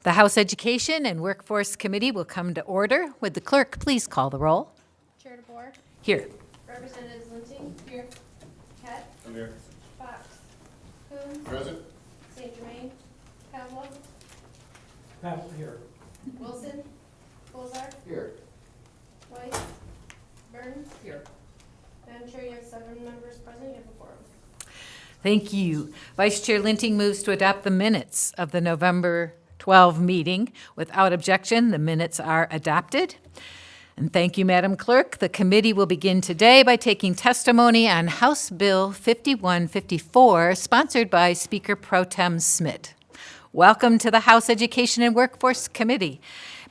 The House Education and Workforce Committee will come to order. Would the clerk please call the roll? Chair DeBoer. Here. Representatives Linting. Here. Paquette. I'm here. Fox. Coons. Present. St. Germain. Pavlo. Pat here. Wilson. Colzar. Here. Weiss. Burns. Here. Madam Chair, you have 7 members present. You have a quorum. Thank you. Vice Chair Linting moves to adopt the minutes of the November 12 meeting. Without objection, the minutes are adopted. And thank you, Madam Clerk. The committee will begin today by taking testimony on House Bill 5154, sponsored by Speaker Pro Tem Smit. Welcome to the House Education and Workforce Committee.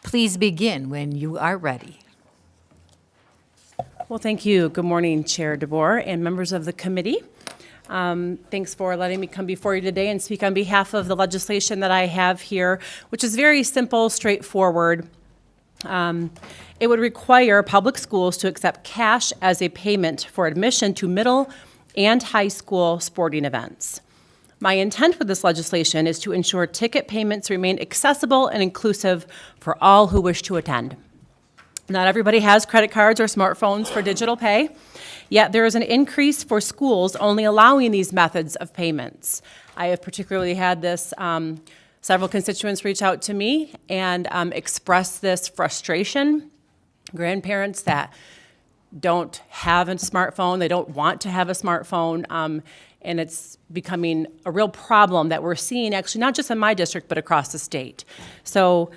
Please begin when you are ready. Well, thank you. Good morning, Chair DeBoer and members of the committee. Thanks for letting me come before you today and speak on behalf of the legislation that I have here, which is very simple, straightforward. It would require public schools to accept cash as a payment for admission to middle and high school sporting events. My intent with this legislation is to ensure ticket payments remain accessible and inclusive for all who wish to attend. Not everybody has credit cards or smartphones for digital pay, yet there is an increase for schools only allowing these methods of payments. I have particularly had this, several constituents reach out to me and express this frustration. Grandparents that don't have a smartphone, they don't want to have a smartphone, and it's becoming a real problem that we're seeing actually not just in my district but across the state. So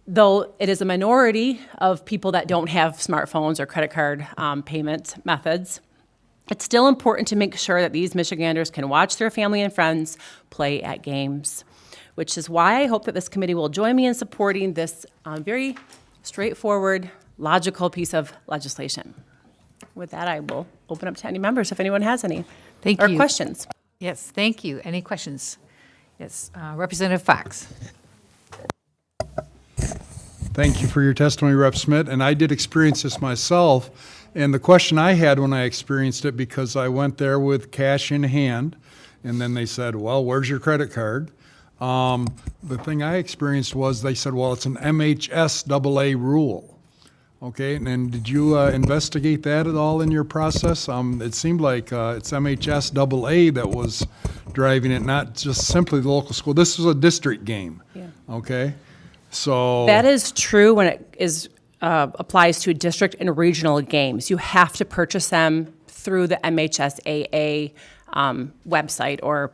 though it is a minority of people that don't have smartphones or credit card payment methods, it's still important to make sure that these Michiganders can watch their family and friends play at games, which is why I hope that this committee will join me in supporting this very straightforward, logical piece of legislation. With that, I will open up to any members if anyone has any Thank you. questions. Yes, thank you. Any questions? Yes, Representative Fox. Thank you for your testimony, Rep. Smit. And I did experience this myself. And the question I had when I experienced it, because I went there with cash in hand, and then they said, well, where's your credit card? The thing I experienced was they said, well, it's an MHSAA rule. Okay, and then did you investigate that at all in your process? It seemed like it's MHSAA that was driving it, not just simply the local school. This was a district game. Yeah. Okay. So That is true when it is applies to district and regional games. You have to purchase them through the MHSAA website or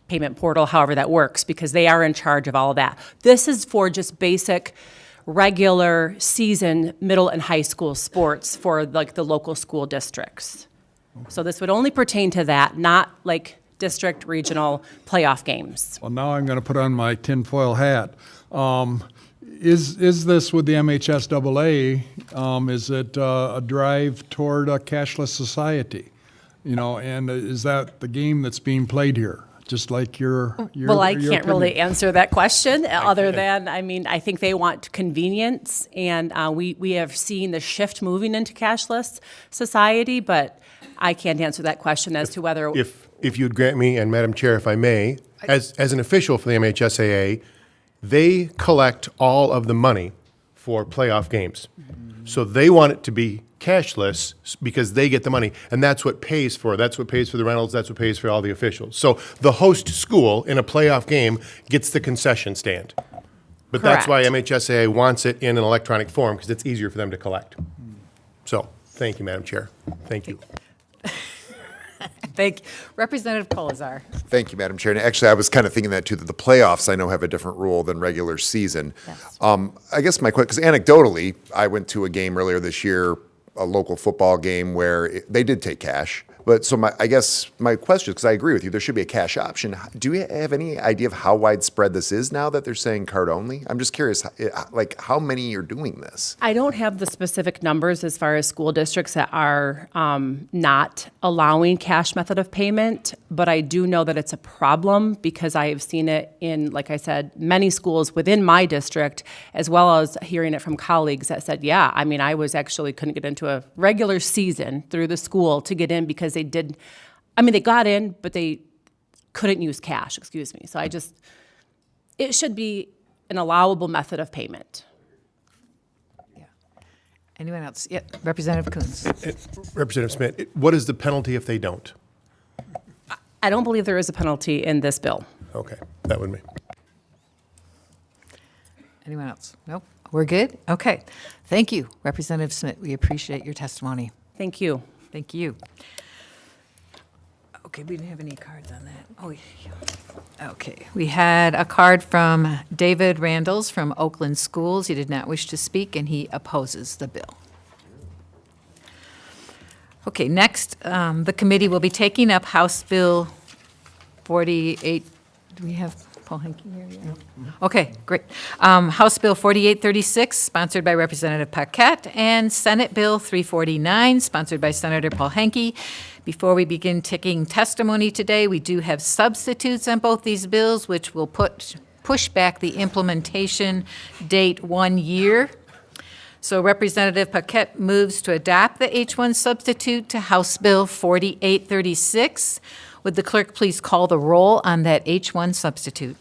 payment portal, however that works, because they are in charge of all of that. This is for just basic, regular season middle and high school sports for like the local school districts. So this would only pertain to that, not like district, regional playoff games. well, now I'm going to put on my tinfoil hat. Is this with the MHSAA? Is it a drive toward a cashless society? You know, and is that the game that's being played here? Just like your Well, I your can't really opinion? answer that question other than, I mean, I think they want convenience, and we have seen the shift moving into cashless society, but I can't answer that question as to whether. If you'd grant me, and Madam Chair, if I may, as an official for the MHSAA, they collect all of the money for playoff games. So they want it to be cashless because they get the money, and that's what pays for the rentals, that's what pays for all the officials. So the host school in a playoff game gets the concession stand. But that's why Correct. MHSAA wants it in an electronic form, because it's easier for them to collect. So, thank you, Madam Chair. Thank you. Thank you. Representative Colzar. Thank you, Madam Chair. And actually, I was kind of thinking that too, that the playoffs I know have a different rule than regular season. Yes. I guess my question, because anecdotally, I went to a game earlier this year, a local football game where they did take cash. But so I guess my question, because I agree with you, there should be a cash option. Do you have any idea of how widespread this is now that they're saying card only? I'm just curious, like how many are doing this? I don't have the specific numbers as far as school districts that are not allowing cash method of payment, but I do know that it's a problem because I have seen it in, like I said, many schools within my district, as well as hearing it from colleagues that said, yeah, I mean, I was actually couldn't get into a regular season through the school to get in because they got in, but they couldn't use cash, excuse me. So It should be an allowable method of payment. Yeah. Anyone else? Yeah, Representative Coons. Representative Smith, what is the penalty if they don't? I don't believe there is a penalty in this bill. Okay, that would be. Anyone else? Nope. We're good? Okay. Thank you, Representative Smith. We appreciate your testimony. Thank you. Thank you. Okay, we didn't have any cards on that. Oh, yeah. Okay. We had a card from David Randalls from Oakland Schools. He did not wish to speak, and he opposes the bill. Okay, next, the committee will be taking up House Bill 48. Do we have Polehanki here? Yeah. Okay, great. House Bill 4836, sponsored by Representative Paquette, and Senate Bill 349, sponsored by Senator Polehanki. Before we begin taking testimony today, we do have substitutes on both these bills, which will push back the implementation date 1 year. So Representative Paquette moves to adopt the H1 substitute to House Bill 4836. Would the clerk please call the roll on that H1 substitute?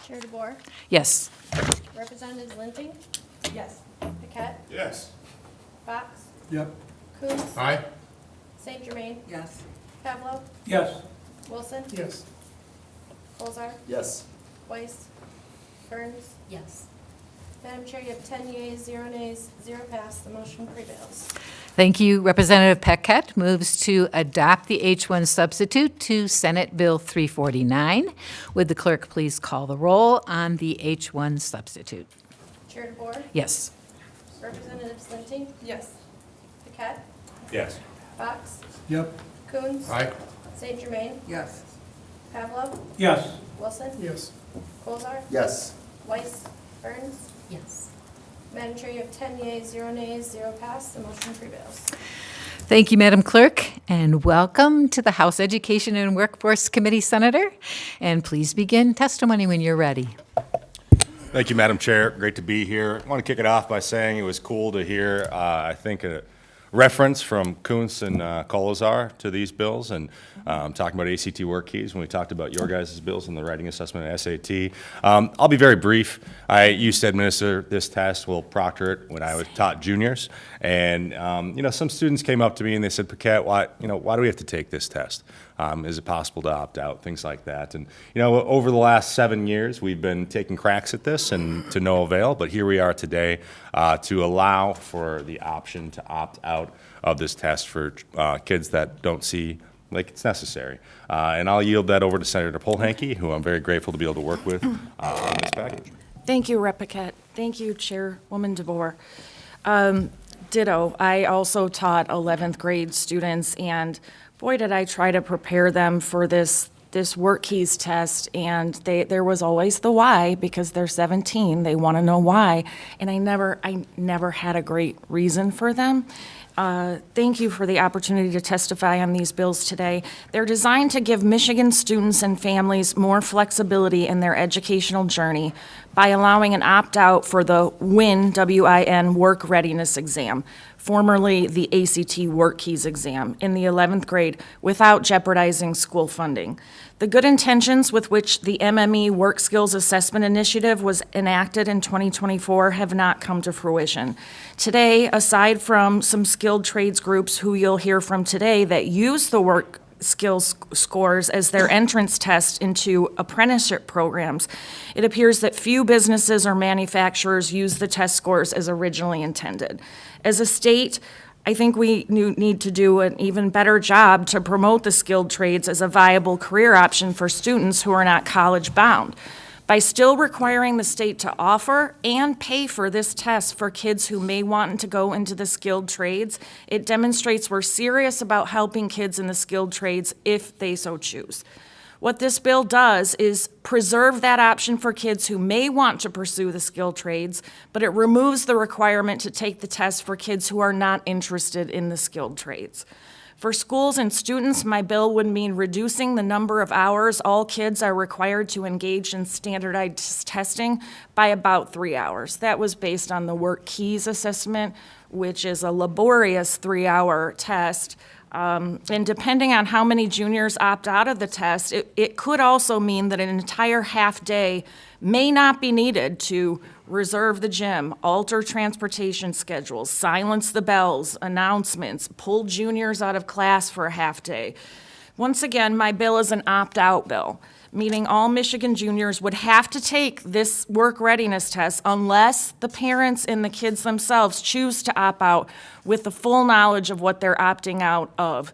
Chair DeBoer, Yes. Representatives Linting, Yes. Paquette, Yes. Fox, Yep. Coons, Aye. St. Germain, Yes. Pavlo, Yes. Wilson, Yes. Colzar, Yes. Weiss, Burns. Yes. Madam Chair, you have 10 yeas, 0 nays, 0 pass. The motion prevails. Thank you. Representative Paquette moves to adopt the H1 substitute to Senate Bill 349. Would the clerk please call the roll on the H1 substitute? Chair DeBoer, Yes. Representatives Linting, Yes. Paquette, Yes. Fox, Yep. Coons, Aye. St. Germain, Yes. Pavlo, Yes. Wilson, Yes. Colzar, Yes. Weiss, Burns. Yes. Madam Chair, you have 10 yeas, 0 nays, 0 pass. The motion prevails. Thank you, Madam Clerk, and welcome to the House Education and Workforce Committee, Senator. And please begin testimony when you're ready. Thank you, Madam Chair. Great to be here. I want to kick it off by saying it was cool to hear, I think, a reference from Kuntz and Colzar to these bills, and talking about ACT WorkKeys when we talked about your guys' bills and the writing assessment and SAT. I'll be very brief. I used to administer this test, well, proctor it, when I was taught juniors, and some students came up to me and they said, Paquette, why do we have to take this test? Is it possible to opt out? Things like that. And over the last 7 years, we've been taking cracks at this and to no avail. But here we are today to allow for the option to opt out of this test for kids that don't see like it's necessary. And I'll yield that over to Senator Polehanki, who I'm very grateful to be able to work with on this package. Thank you, Rep. Paquette. Thank you, Chairwoman DeBoer. Ditto. I also taught 11th grade students, and boy, did I try to prepare them for this WorkKeys test, and there was always the why, because they're 17, they want to know why, and I never had a great reason for them. Thank you for the opportunity to testify on these bills today. They're designed to give Michigan students and families more flexibility in their educational journey by allowing an opt-out for the WIN, W-I-N, Work Readiness Exam, formerly the ACT WorkKeys exam, in the 11th grade without jeopardizing school funding. The good intentions with which the MME Work Skills Assessment Initiative was enacted in 2024 have not come to fruition. Today, aside from some skilled trades groups who you'll hear from today that use the work skills scores as their entrance test into apprenticeship programs, it appears that few businesses or manufacturers use the test scores as originally intended. As a state, I think we need to do an even better job to promote the skilled trades as a viable career option for students who are not college-bound. By still requiring the state to offer and pay for this test for kids who may want to go into the skilled trades, it demonstrates we're serious about helping kids in the skilled trades if they so choose. What this bill does is preserve that option for kids who may want to pursue the skilled trades, but it removes the requirement to take the test for kids who are not interested in the skilled trades. For schools and students, my bill would mean reducing the number of hours all kids are required to engage in standardized testing by about 3 hours. That was based on the WorkKeys assessment, which is a laborious 3-hour test. And depending on how many juniors opt out of the test, it could also mean that an entire half day may not be needed to reserve the gym, alter transportation schedules, silence the bells, announcements, pull juniors out of class for a half day. Once again, my bill is an opt-out bill, meaning all Michigan juniors would have to take this work readiness test unless the parents and the kids themselves choose to opt out with the full knowledge of what they're opting out of.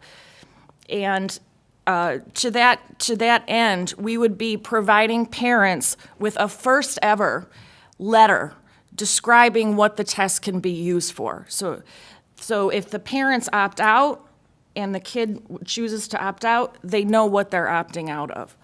And to that end, we would be providing parents with a first ever letter describing what the test can be used for. So if the parents opt out and the kid chooses to opt out, they know what they're opting out of.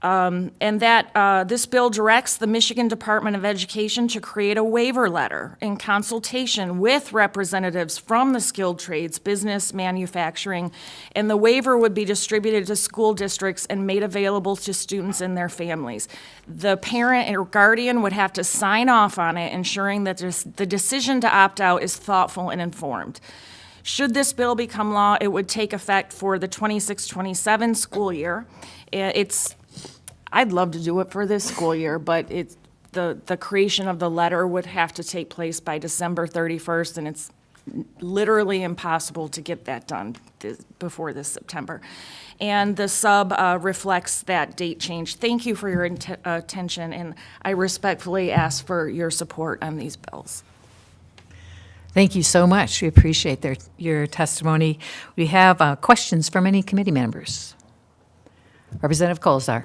And that this bill directs the Michigan Department of Education to create a waiver letter in consultation with representatives from the skilled trades, business, manufacturing, and the waiver would be distributed to school districts and made available to students and their families. The parent or guardian would have to sign off on it, ensuring that the decision to opt out is thoughtful and informed. Should this bill become law, it would take effect for the 26-27 school year. I'd love to do it for this school year, but the creation of the letter would have to take place by December 31st, and it's literally impossible to get that done before this September. And the sub reflects that date change. Thank you for your attention, and I respectfully ask for your support on these bills. Thank you so much. We appreciate your testimony. We have questions from any committee members. Representative Colzar.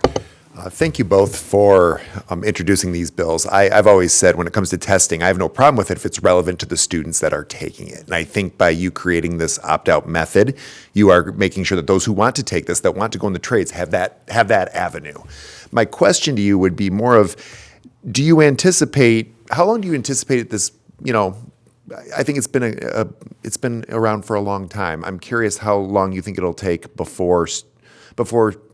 Thank you both for introducing these bills. I've always said when it comes to testing, I have no problem with it if it's relevant to the students that are taking it. And I think by you creating this opt-out method, you are making sure that those who want to take this, that want to go in the trades, have that avenue. My question to you would be more of, how long do you anticipate this, I think it's been around for a long time. I'm curious how long you think it'll take before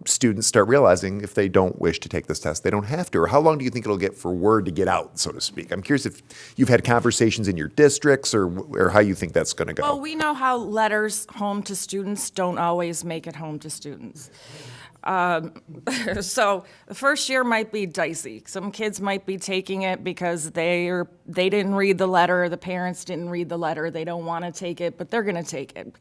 students start realizing if they don't wish to take this test, they don't have to, or how long do you think it'll get for word to get out, so to speak? I'm curious if you've had conversations in your districts or how you think that's going to go. Well, we know how letters home to students don't always make it home to students. So the first year might be dicey. Some kids might be taking it because they didn't read the letter, the parents didn't read the letter, they don't want to take it, but they're going to take it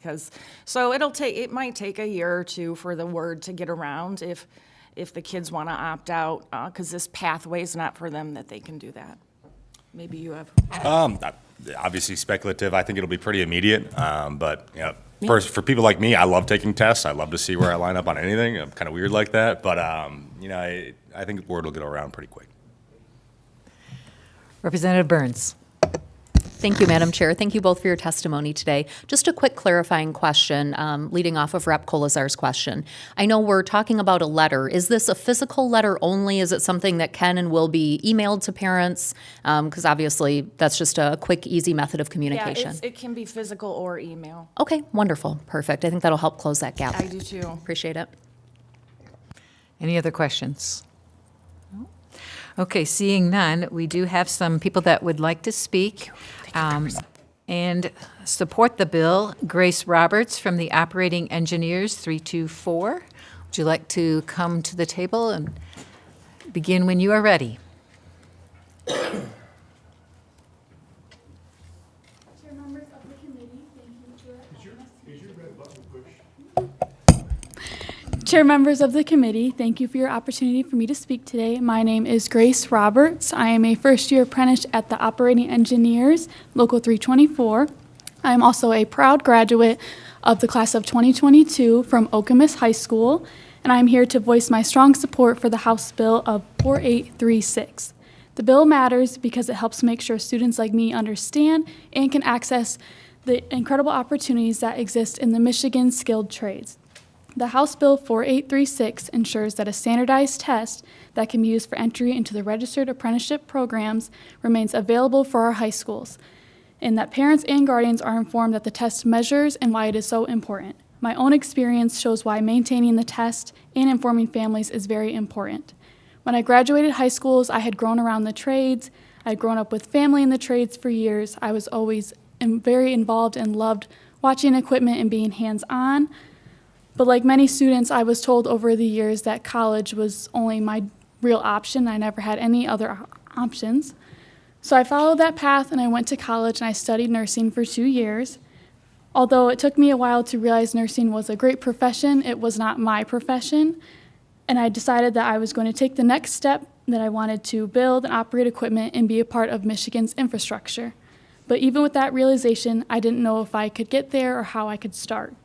so it might take a year or two for the word to get around if the kids want to opt out, because this pathway is not for them that they can do that. Maybe you have. Obviously speculative. I think it'll be pretty immediate, but for people like me, I love taking tests. I love to see where I line up on anything. I'm kind of weird like that, but I think word will get around pretty quick. Representative Burns. Thank you, Madam Chair. Thank you both for your testimony today. Just a quick clarifying question, leading off of Rep. Kolazar's question. I know we're talking about a letter. Is this a physical letter only? Is it something that can and will be emailed to parents? Because obviously, that's just a quick, easy method of communication. Yeah, it can be physical or email. Okay, wonderful. Perfect. I think that'll help close that gap. I do too. Appreciate it. Any other questions? Okay, seeing none, we do have some people that would like to speak and support the bill. Grace Roberts from the Operating Engineers 324. Would you like to come to the table and begin when you are ready? Chair, members of the committee, thank you for your opportunity for me to speak today. My name is Grace Roberts. I am a first-year apprentice at the Operating Engineers, Local 324. I am also a proud graduate of the class of 2022 from Okemos High School, and I am here to voice my strong support for the House Bill of 4836. The bill matters because it helps make sure students like me understand and can access the incredible opportunities that exist in the Michigan skilled trades. The House Bill 4836 ensures that a standardized test that can be used for entry into the registered apprenticeship programs remains available for our high schools, and that parents and guardians are informed that the test measures and why it is so important. My own experience shows why maintaining the test and informing families is very important. When I graduated high schools, I had grown around the trades. I had grown up with family in the trades for years. I was always very involved and loved watching equipment and being hands-on. But like many students, I was told over the years that college was only my real option. I never had any other options. So I followed that path and I went to college and I studied nursing for 2 years. Although it took me a while to realize nursing was a great profession, it was not my profession. And I decided that I was going to take the next step, that I wanted to build and operate equipment and be a part of Michigan's infrastructure. But even with that realization, I didn't know if I could get there or how I could start.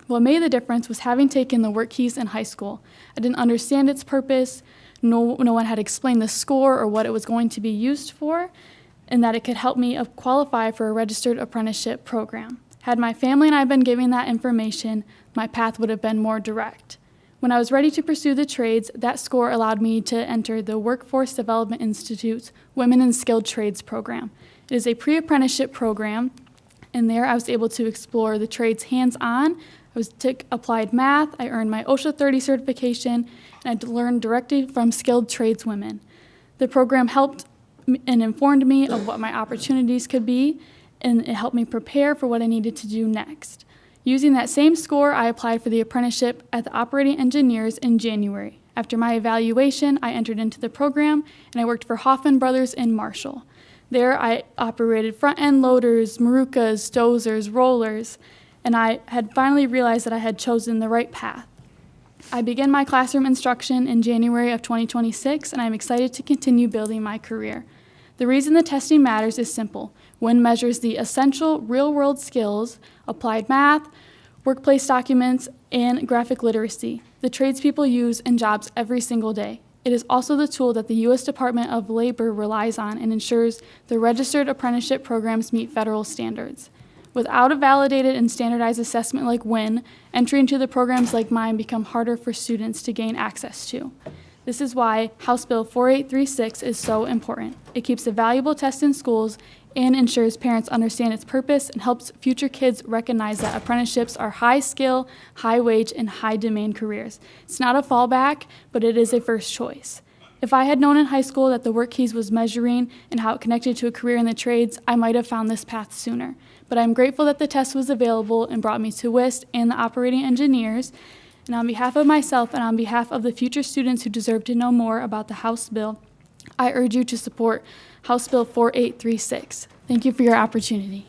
What made the difference was having taken the WorkKeys in high school. I didn't understand its purpose, no one had explained the score or what it was going to be used for, and that it could help me qualify for a registered apprenticeship program. Had my family and I been given that information, my path would have been more direct. When I was ready to pursue the trades, that score allowed me to enter the Workforce Development Institute's Women in Skilled Trades program. It is a pre-apprenticeship program, and there I was able to explore the trades hands-on. I took applied math, I earned my OSHA 30 certification, and I learned directly from skilled tradeswomen. The program helped and informed me of what my opportunities could be, and it helped me prepare for what I needed to do next. Using that same score, I applied for the apprenticeship at the Operating Engineers in January. After my evaluation, I entered into the program, and I worked for Hoffman Brothers in Marshall. There, I operated front-end loaders, Marucas, dozers, rollers, and I had finally realized that I had chosen the right path. I began my classroom instruction in January of 2026, and I'm excited to continue building my career. The reason the testing matters is simple. WIN measures the essential real-world skills, applied math, workplace documents, and graphic literacy the tradespeople use in jobs every single day. It is also the tool that the U.S. Department of Labor relies on and ensures the registered apprenticeship programs meet federal standards. Without a validated and standardized assessment like WIN, entry into the programs like mine become harder for students to gain access to. This is why House Bill 4836 is so important. It keeps a valuable test in schools and ensures parents understand its purpose and helps future kids recognize that apprenticeships are high-skill, high-wage, and high-demand careers. It's not a fallback, but it is a first choice. If I had known in high school that the WorkKeys was measuring and how it connected to a career in the trades, I might have found this path sooner. But I'm grateful that the test was available and brought me to WIST and the Operating Engineers. And on behalf of myself and on behalf of the future students who deserve to know more about the House bill, I urge you to support House Bill 4836. Thank you for your opportunity.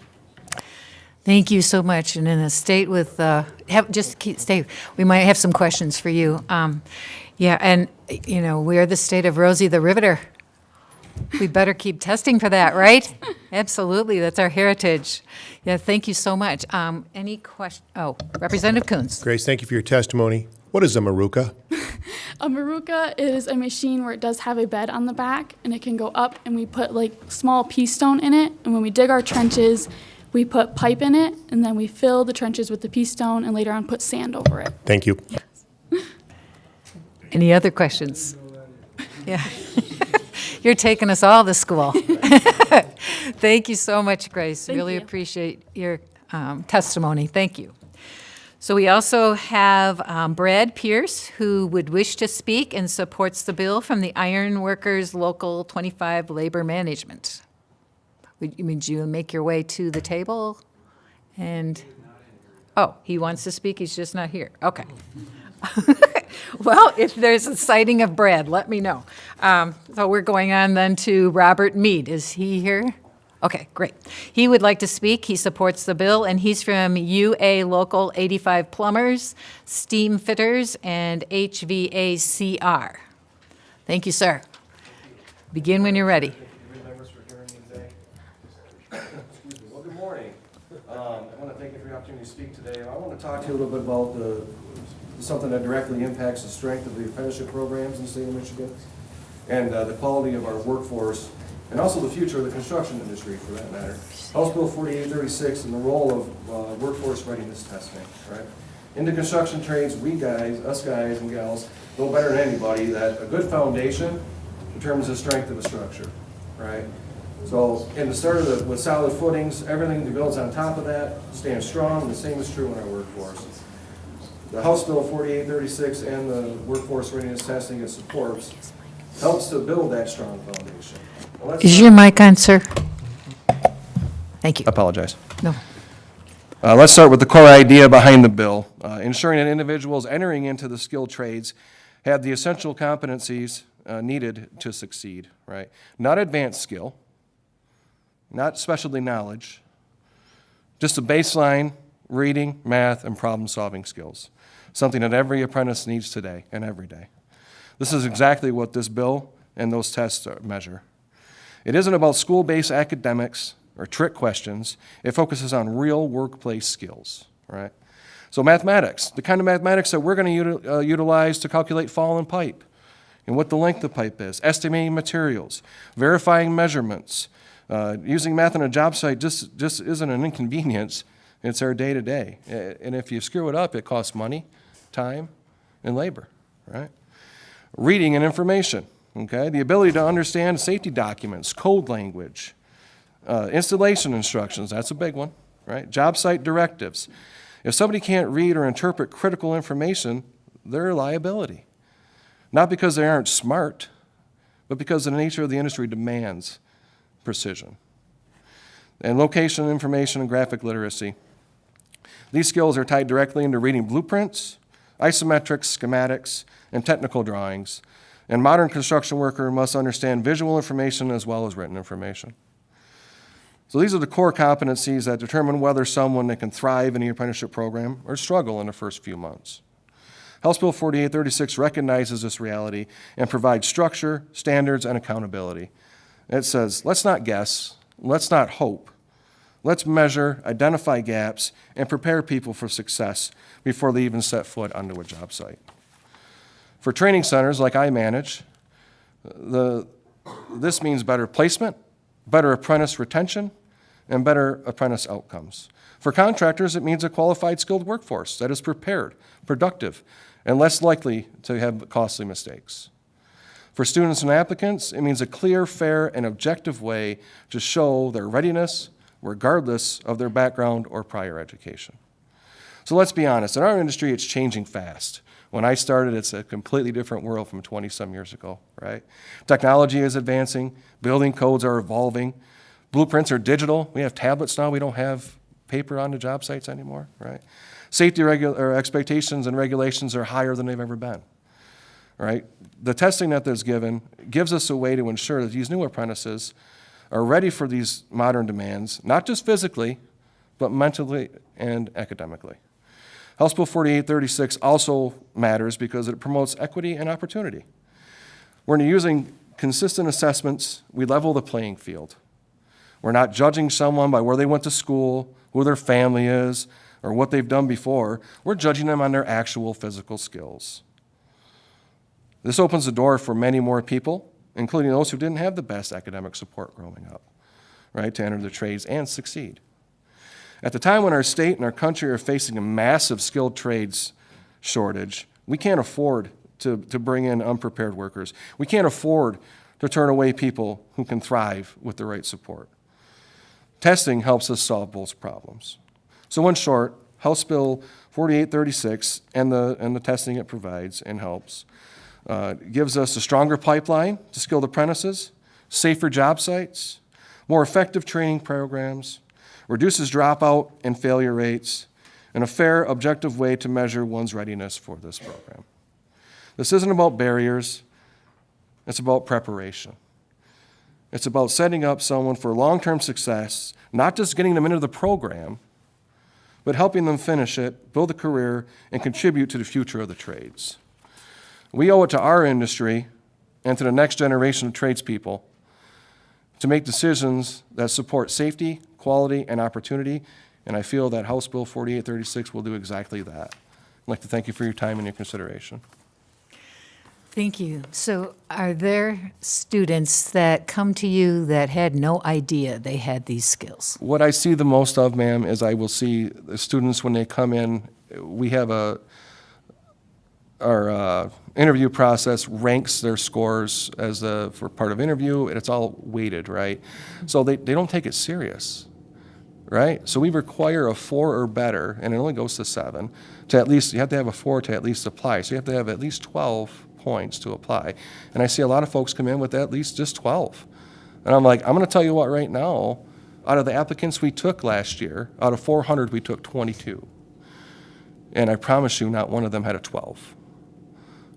Thank you so much. And in a state with, stay. We might have some questions for you. Yeah, and we are the state of Rosie the Riveter. We better keep testing for that, right? Absolutely, that's our heritage. Yeah, thank you so much. Any question? Oh, Representative Coons. Grace, thank you for your testimony. What is a Maruca? A Maruca is a machine where it does have a bed on the back, and it can go up, and we put like small pea stone in it, and when we dig our trenches, we put pipe in it, and then we fill the trenches with the pea stone, and later on put sand over it. Thank you. Any other questions? Yeah. You're taking us all to school. Thank you so much, Grace. Thank Really you. appreciate your testimony. Thank you. So we also have Brad Pierce, who would wish to speak and supports the bill from the Iron Workers Local 25 Labor Management. Would you make your way to the table? And, oh, he wants to speak, he's just not here. Okay. Well, if there's a sighting of Brad, let me know. So we're going on then to Robert Mead. Is he here? Okay, great. He would like to speak. He supports the bill, and he's from UA Local 85 Plumbers, Steam Fitters, and HVACR. Thank you, sir. Begin when you're ready. Well, good morning. I want to thank you for the opportunity to speak today. I want to talk to you a little bit about something that directly impacts the strength of the apprenticeship programs in the state of Michigan and the quality of our workforce and also the future of the construction industry, for that matter. House Bill 4836 and the role of workforce readiness testing, right? In the construction trades, us guys and gals, know better than anybody that a good foundation determines the strength of a structure, right? So in the start of with solid footings, everything that builds on top of that stands strong. The same is true in our workforce. The House Bill 4836 and the workforce readiness testing it supports helps to build that strong foundation. Is your mic on, sir? Thank you. Apologize. No. Let's start with the core idea behind the bill, ensuring that individuals entering into the skilled trades have the essential competencies needed to succeed, right? Not advanced skill, not specialty knowledge, just a baseline reading, math, and problem-solving skills, something that every apprentice needs today and every day. This is exactly what this bill and those tests measure. It isn't about school-based academics or trick questions. It focuses on real workplace skills, right? So mathematics, the kind of mathematics that we're going to utilize to calculate fall in pipe and what the length of pipe is, estimating materials, verifying measurements. Using math on a job site just isn't an inconvenience. It's our day-to-day. And if you screw it up, it costs money, time, and labor, right? Reading and information, okay? The ability to understand safety documents, code language, installation instructions, that's a big one, right? Job site directives. If somebody can't read or interpret critical information, they're a liability. Not because they aren't smart, but because the nature of the industry demands precision. And location information and graphic literacy. These skills are tied directly into reading blueprints, isometrics, schematics, and technical drawings. And modern construction worker must understand visual information as well as written information. So these are the core competencies that determine whether someone that can thrive in the apprenticeship program or struggle in the first few months. House Bill 4836 recognizes this reality and provides structure, standards, and accountability. It says, let's not guess, let's not hope. Let's measure, identify gaps, and prepare people for success before they even set foot onto a job site. For training centers like I manage, this means better placement, better apprentice retention, and better apprentice outcomes. For contractors, it means a qualified, skilled workforce that is prepared, productive, and less likely to have costly mistakes. For students and applicants, it means a clear, fair, and objective way to show their readiness, regardless of their background or prior education. So let's be honest, in our industry, it's changing fast. When I started, it's a completely different world from 20-some years ago, right? Technology is advancing, building codes are evolving, blueprints are digital. We have tablets now, we don't have paper on the job sites anymore, right? Safety expectations and regulations are higher than they've ever been, right? The testing that is given gives us a way to ensure that these new apprentices are ready for these modern demands, not just physically, but mentally and academically. House Bill 4836 also matters because it promotes equity and opportunity. When you're using consistent assessments, we level the playing field. We're not judging someone by where they went to school, who their family is, or what they've done before. We're judging them on their actual physical skills. This opens the door for many more people, including those who didn't have the best academic support growing up, right, to enter the trades and succeed. At the time when our state and our country are facing a massive skilled trades shortage, we can't afford to bring in unprepared workers. We can't afford to turn away people who can thrive with the right support. Testing helps us solve both problems. So in short, House Bill 4836 and the testing it provides and helps gives us a stronger pipeline to skilled apprentices, safer job sites, more effective training programs, reduces dropout and failure rates, and a fair, objective way to measure one's readiness for this program. This isn't about barriers, it's about preparation. It's about setting up someone for long-term success, not just getting them into the program, but helping them finish it, build a career, and contribute to the future of the trades. We owe it to our industry and to the next generation of tradespeople to make decisions that support safety, quality, and opportunity, and I feel that House Bill 4836 will do exactly that. I'd like to thank you for your time and your consideration. Thank you. So are there students that come to you that had no idea they had these skills? What I see the most of, ma'am, is I will see the students when they come in. We have our interview process ranks their scores as for part of interview, and it's all weighted, right? So they don't take it serious, right? So we require a 4 or better, and it only goes to 7, to at least, you have to have a 4 to at least apply. So you have to have at least 12 points to apply. And I see a lot of folks come in with at least just 12. And I'm like, I'm going to tell you what right now, Out of the applicants we took last year, out of 400, we took 22. And I promise you, not one of them had a 12.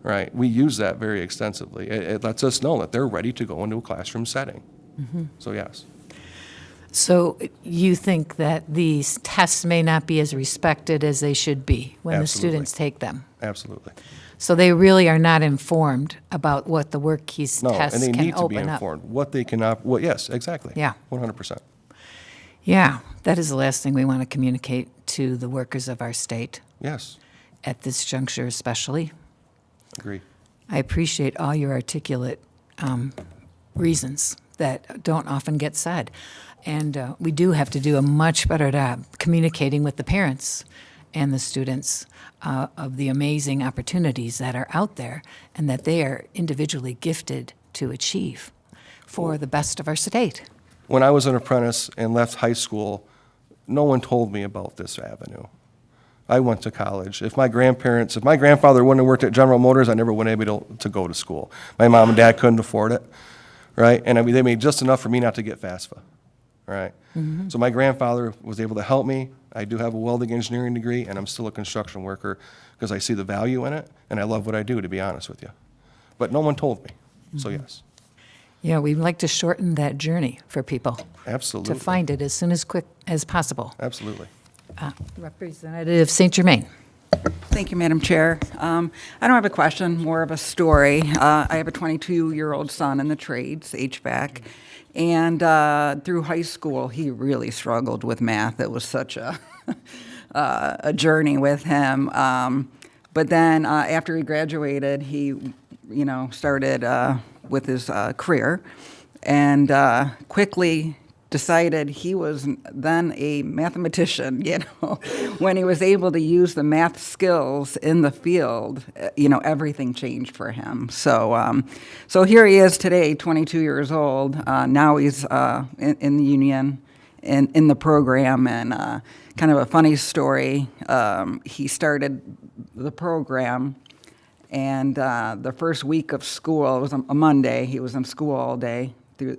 Right? We use that very extensively. It lets us know that they're ready to go into a classroom setting. So yes. So you think that these tests may not be as respected as they should be when the Absolutely. students take them? Absolutely. So they really are not informed about what the WorkKeys No, tests and they can need to be open up? informed. What they can, yes, exactly. Yeah. 100%. Yeah, that is the last thing we want to communicate to the workers of our state, Yes, at this juncture especially. agree. I appreciate all your articulate reasons that don't often get said. And we do have to do a much better job communicating with the parents and the students of the amazing opportunities that are out there and that they are individually gifted to achieve for the best of our state. When I was an apprentice and left high school, no one told me about this avenue. I went to college. If my grandfather wouldn't have worked at General Motors, I never would have been able to go to school. My mom and dad couldn't afford it, right? And I mean, they made just enough for me not to get FAFSA, right? So my grandfather was able to help me. I do have a welding engineering degree, and I'm still a construction worker because I see the value in it, and I love what I do, to be honest with you. But no one told me, so yes. Yeah, we'd like to shorten that journey for people Absolutely. to find it as soon as quick as possible. Absolutely. Representative St. Germain. Thank you, Madam Chair. I don't have a question, more of a story. I have a 22-year-old son in the trades, HVAC, and through high school, he really struggled with math. It was such a a journey with him. But then after he graduated, he, started with his career, and quickly decided he was then a mathematician, when he was able to use the math skills in the field, everything changed for him. So here he is today, 22 years old. Now he's in the union, in the program, and kind of a funny story. He started the program, and the first week of school, it was a Monday, he was in school all day through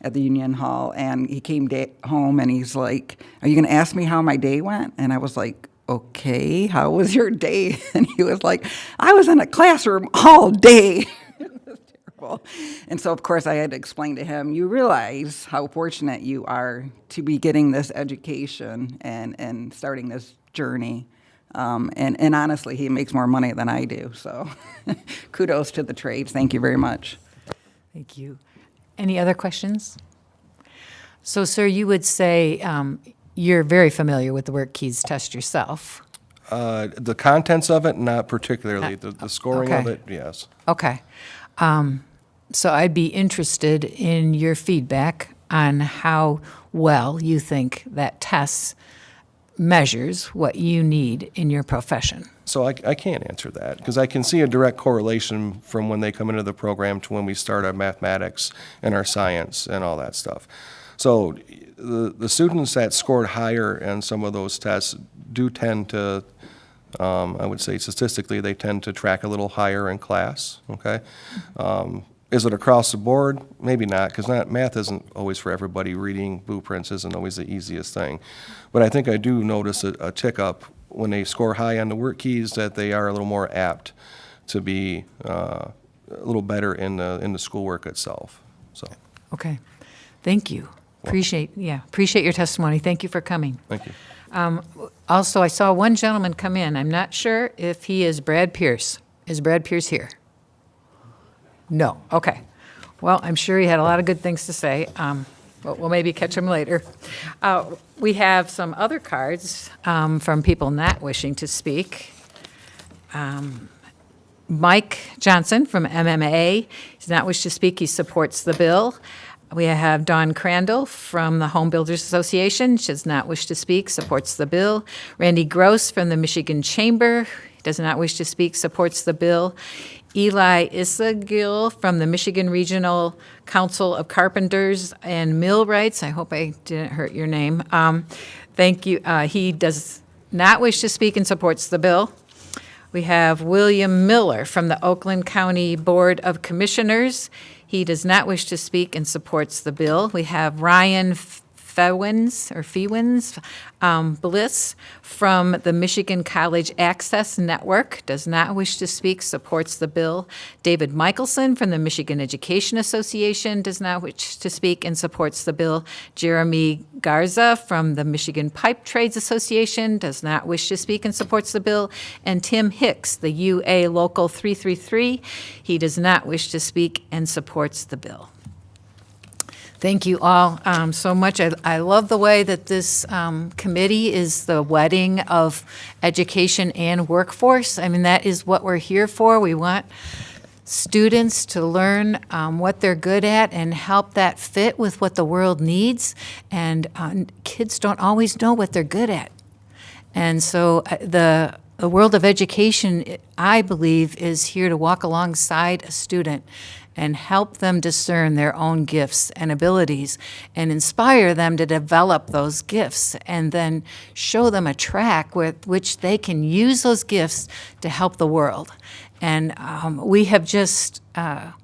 at the Union Hall, and he came home and he's like, "Are you going to ask me how my day went?" And I was like, "Okay, how was your day?" And he was like, "I was in a classroom all day." It was terrible. And so, of course, I had to explain to him, you realize how fortunate you are to be getting this education and starting this journey. And honestly, he makes more money than I do. So kudos to the trades. Thank you very much. Thank you. Any other questions? So, sir, you would say you're very familiar with the WorkKeys test yourself. The contents of it, not particularly. The scoring of okay. it, yes. Okay. So I'd be interested in your feedback on how well you think that test measures what you need in your profession. So I can't answer that because I can see a direct correlation from when they come into the program to when we start our mathematics and our science and all that stuff. So the students that scored higher in some of those tests do tend to, I would say statistically, they tend to track a little higher in class, okay? Is it across the board? Maybe not, because math isn't always for everybody. Reading blueprints isn't always the easiest thing. But I think I do notice a tick up when they score high on the WorkKeys that they are a little more apt to be a little better in the schoolwork itself. So, Okay. Thank you. Appreciate your testimony. Thank you for coming. thank you. Also, I saw one gentleman come in. I'm not sure if he is Brad Pierce. Is Brad Pierce here? No. Okay. Well, I'm sure he had a lot of good things to say. But we'll maybe catch him later. We have some other cards from people not wishing to speak. Mike Johnson from MMA does not wish to speak. He supports the bill. We have Dawn Crandall from the Home Builders Association. She does not wish to speak, supports the bill. Randy Gross from the Michigan Chamber does not wish to speak, supports the bill. Eli Issagill from the Michigan Regional Council of Carpenters and Millwrights. I hope I didn't hurt your name. Thank you. He does not wish to speak and supports the bill. We have William Miller from the Oakland County Board of Commissioners. He does not wish to speak and supports the bill. We have Ryan Fewins Bliss from the Michigan College Access Network does not wish to speak, supports the bill. David Michelson from the Michigan Education Association does not wish to speak and supports the bill. Jeremy Garza from the Michigan Pipe Trades Association does not wish to speak and supports the bill. And Tim Hicks, the UA Local 333, he does not wish to speak and supports the bill. Thank you all so much. I love the way that this committee is the wedding of education and workforce. I mean, that is what we're here for. We want students to learn what they're good at and help that fit with what the world needs. And kids don't always know what they're good at. And so the world of education, I believe, is here to walk alongside a student and help them discern their own gifts and abilities and inspire them to develop those gifts and then show them a track with which they can use those gifts to help the world. And we have just gone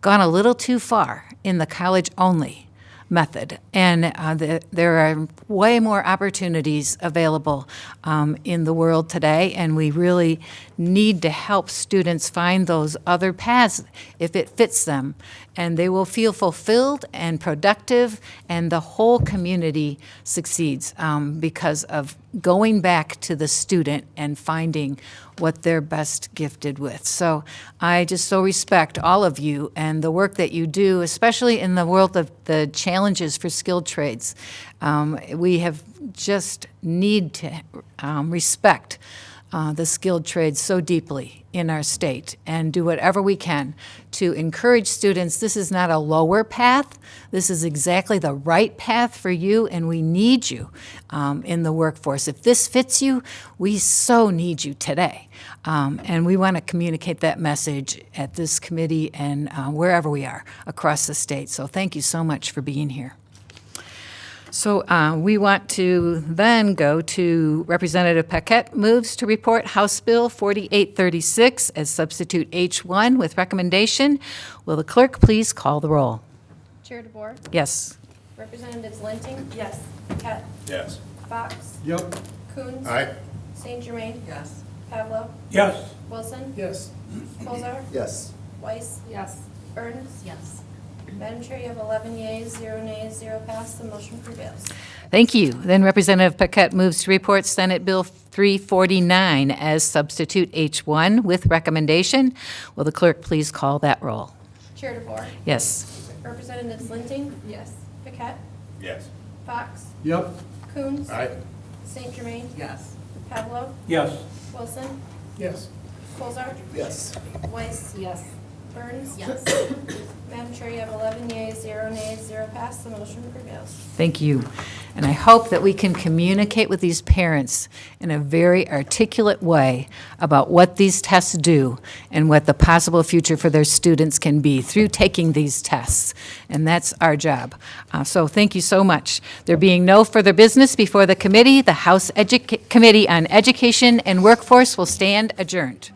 a little too far in the college-only method. And there are way more opportunities available in the world today, and we really need to help students find those other paths if it fits them. And they will feel fulfilled and productive, and the whole community succeeds because of going back to the student and finding what they're best gifted with. So I just so respect all of you and the work that you do, especially in the world of the challenges for skilled trades. We have just need to respect the skilled trades so deeply in our state and do whatever we can to encourage students. This is not a lower path. This is exactly the right path for you, and we need you in the workforce. If this fits you, we so need you today. And we want to communicate that message at this committee and wherever we are across the state. So thank you so much for being here. So we want to then go to Representative Paquette moves to report House Bill 4836 as substitute H1 with recommendation. Will the clerk please call the roll? Chair DeBoer, Yes. Representatives Lenting. Yes. Paquette, Yes. Fox, Yep. Coons. Aye. St. Germain. Yes. Pavlo, Yes. Wilson, Yes. Colzar, Yes. Weiss. Yes. Burns. Yes. Madam Chair, you have 11 yeas, 0 nays, 0 pass. The motion prevails. Thank you. Then Representative Paquette moves to report Senate Bill 349 as substitute H1 with recommendation. Will the clerk please call that roll? Chair DeBoer, Yes. Representatives Lenting. Yes. Paquette, Yes. Fox, Yep. Coons. Aye. St. Germain. Yes. Pavlo, Yes. Wilson, Yes. Colzar, Yes. Weiss. Yes. Burns. Yes. Madam Chair, you have 11 yeas, 0 nays, 0 pass. The motion prevails. Thank you. And I hope that we can communicate with these parents in a very articulate way about what these tests do and what the possible future for their students can be through taking these tests. And that's our job. So thank you so much. There being no further business before the committee, the House Committee on Education and Workforce will stand adjourned.